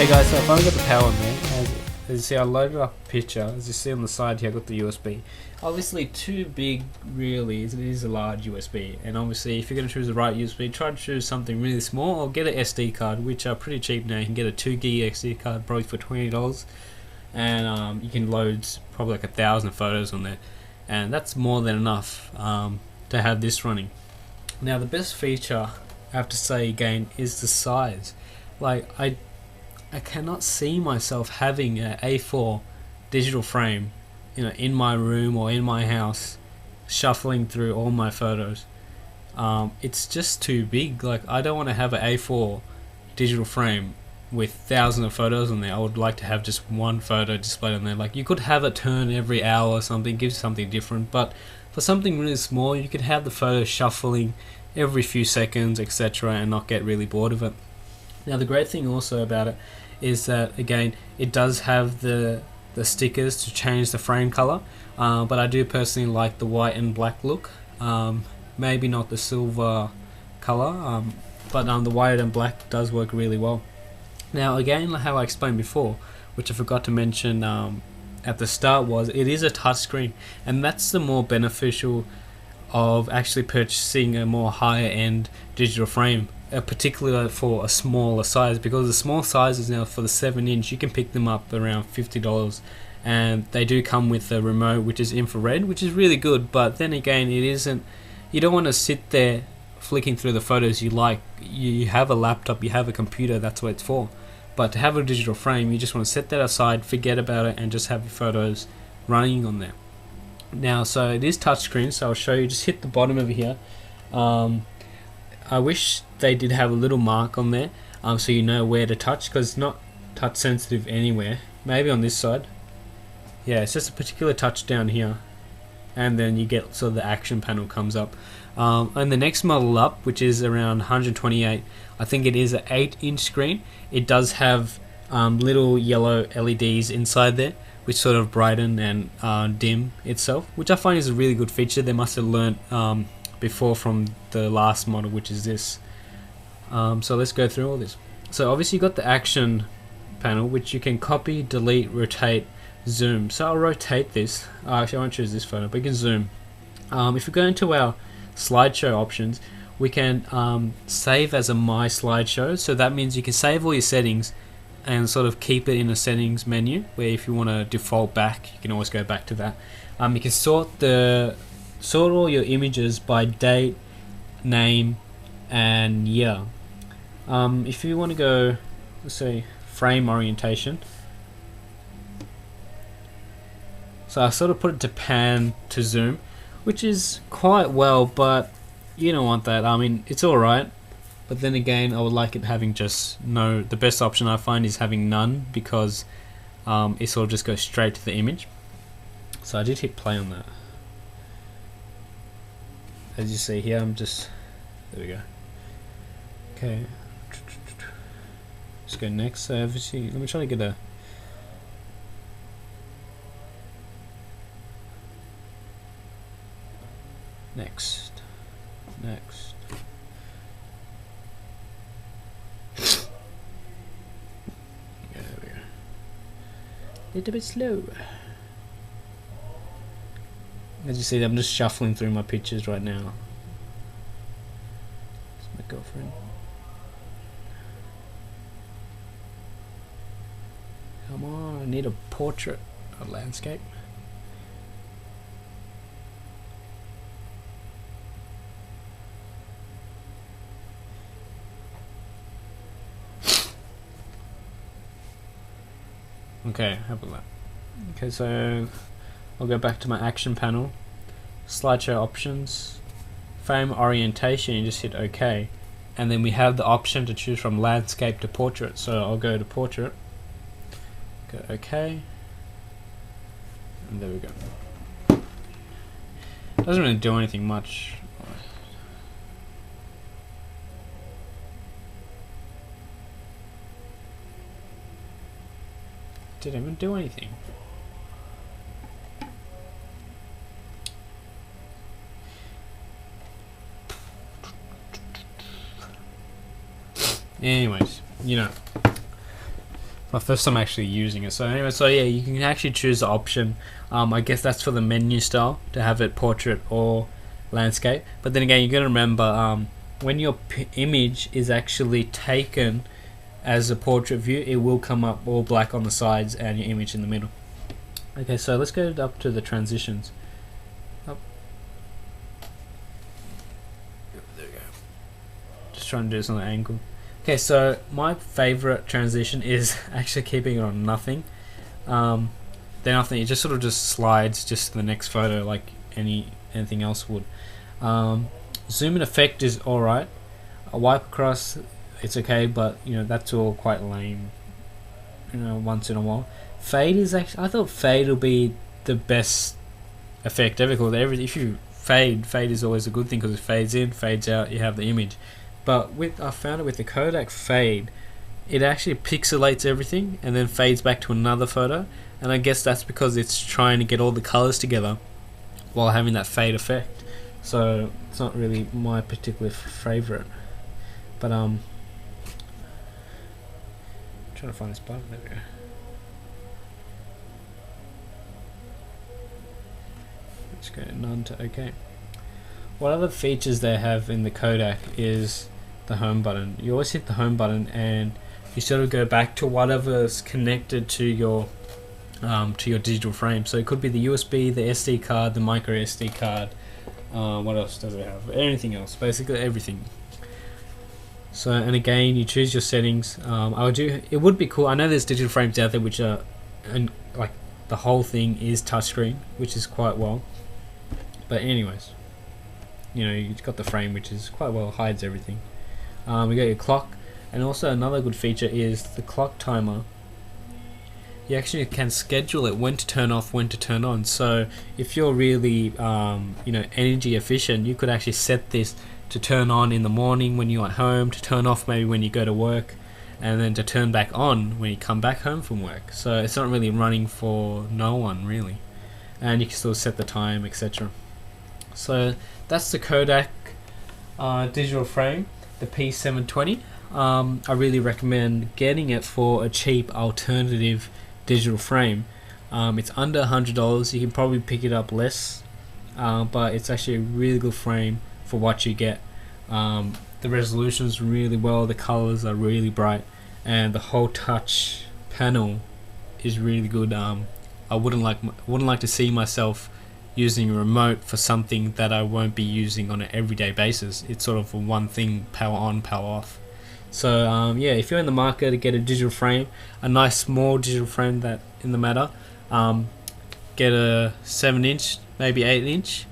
Hey guys, so I finally got the power on there. As you see, I loaded up a picture. As you see on the side here, I got the USB. Obviously too big really, it is a large USB, and obviously if you're going to choose the right USB, try to choose something really small or get an SD card, which are pretty cheap now. You can get a 2 gig SD card probably for $20, and you can load probably like 1,000 photos on there, and that's more than enough to have this running. Now the best feature, I have to say again, is the size. Like I cannot see myself having an A4 digital frame, in my room or in my house, shuffling through all my photos. It's just too big. Like, I don't want to have an A4 digital frame with thousands of photos on there. I would like to have just one photo displayed on there. Like, you could have it turn every hour or something, give something different. But for something really small, you could have the photos shuffling every few seconds, etc., and not get really bored of it. Now the great thing also about it is that, again, it does have the stickers to change the frame color, but I do personally like the white and black look. Maybe not the silver color, but the white and black does work really well. Now again, how I explained before, which I forgot to mention at the start, was it is a touchscreen, and that's the more beneficial of actually purchasing a more higher end digital frame, particularly for a smaller size, because the small sizes now for the 7-inch, you can pick them up around $50, and they do come with a remote which is infrared, which is really good. But then again, it isn't, you don't want to sit there flicking through the photos you like. You have a laptop, you have a computer, that's what it's for. But to have a digital frame, you just want to set that aside, forget about it, and just have your photos running on there. Now, so it is touchscreen, so I'll show you. Just hit the bottom over here. I wish they did have a little mark on there, so you know where to touch, because it's not touch sensitive anywhere. Maybe on this side. Yeah, it's just a particular touch down here, and then you get sort of the action panel comes up. And the next model up, which is around 128, I think it is an 8-inch screen. It does have little yellow LEDs inside there, which sort of brighten and dim itself, which I find is a really good feature. They must have learnt before from the last model, which is this. So let's go through all this. So obviously you got the action panel, which you can copy, delete, rotate, zoom. So I'll rotate this. Actually, I won't choose this photo, but you can zoom. If we go into our slideshow options, we can save as a My Slideshow. So that means you can save all your settings and sort of keep it in a settings menu, where if you want to default back, you can always go back to that. You can sort all your images by date, name, and year. If you want to go, let's say, frame orientation, so I sort of put it to pan to zoom, which is quite well, but you don't want that. I mean, it's alright, but then again, I would like it having just no. The best option I find is having none, because it sort of just goes straight to the image. So I did hit play on that. As you see here, there we go. Okay, let's go next. So obviously, let me try to get a. Next. Yeah, there we go. Little bit slow. As you see, I'm just shuffling through my pictures right now. It's my girlfriend. Come on, I need a portrait, a landscape. Okay, have a look. Okay, so I'll go back to my action panel, slideshow options, frame orientation, you just hit OK, and then we have the option to choose from landscape to portrait. So I'll go to portrait, go OK, and there we go. Doesn't really do anything much. Didn't even do anything. Anyways, my first time actually using it. So anyway, so yeah, you can actually choose the option. I guess that's for the menu style, to have it portrait or landscape. But then again, you gotta remember, when your image is actually taken as a portrait view, it will come up all black on the sides and your image in the middle. Okay, so let's go up to the transitions. Up. There we go. Just trying to do this on an angle. Okay, so my favorite transition is actually keeping it on nothing. Then nothing, it just sort of just slides just to the next photo like anything else would. Zoom in effect is alright. A wipe across, it's okay, but you know, that's all quite lame, you know, once in a while. Fade is actually, I thought fade will be the best effect ever, because if you fade is always a good thing, because it fades in, fades out, you have the image. But I found it with the Kodak Fade, it actually pixelates everything and then fades back to another photo, and I guess that's because it's trying to get all the colors together while having that fade effect. So it's not really my particular favorite. But I'm trying to find this button. There we go. Let's go none to okay. What other features they have in the Kodak is the home button. You always hit the home button and you sort of go back to whatever's connected to your digital frame. So it could be the USB, the SD card, the micro SD card. What else does it have? Anything else, basically everything. So, and again, you choose your settings. It would be cool. I know there's digital frames out there which are, and like the whole thing is touchscreen, which is quite well. But anyways, you know, you've got the frame which is quite well, hides everything. We got your clock, and also another good feature is the clock timer. You actually can schedule it when to turn off, when to turn on. So if you're really energy efficient, you could actually set this to turn on in the morning when you're at home, to turn off maybe when you go to work, and then to turn back on when you come back home from work. So it's not really running for no one really, and you can still set the time, etc. So that's the Kodak digital frame, the P720. I really recommend getting it for a cheap alternative digital frame. It's under $100. You can probably pick it up less, but it's actually a really good frame for what you get. The resolution is really well, the colors are really bright, and the whole touch panel is really good. I wouldn't like to see myself using a remote for something that I won't be using on an everyday basis. It's sort of a one thing, power on, power off. So yeah, if you're in the market to get a digital frame, a nice small digital frame that in the matter, get a 7-inch, maybe 8-inch.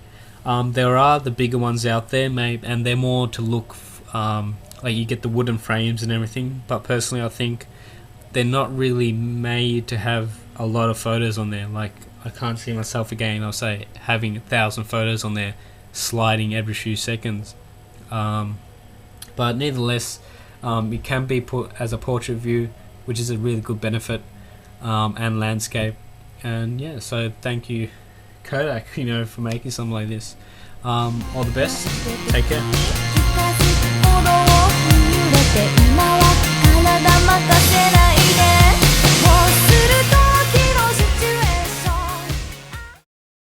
There are the bigger ones out there, and they're more to look like you get the wooden frames and everything. But personally, I think they're not really made to have a lot of photos on there. Like, I can't see myself again, I'll say, having 1,000 photos on there, sliding every few seconds. But nevertheless, it can be put as a portrait view, which is a really good benefit, and landscape. And yeah, so thank you Kodak, for making something like this. All the best, take care.今は体任せないで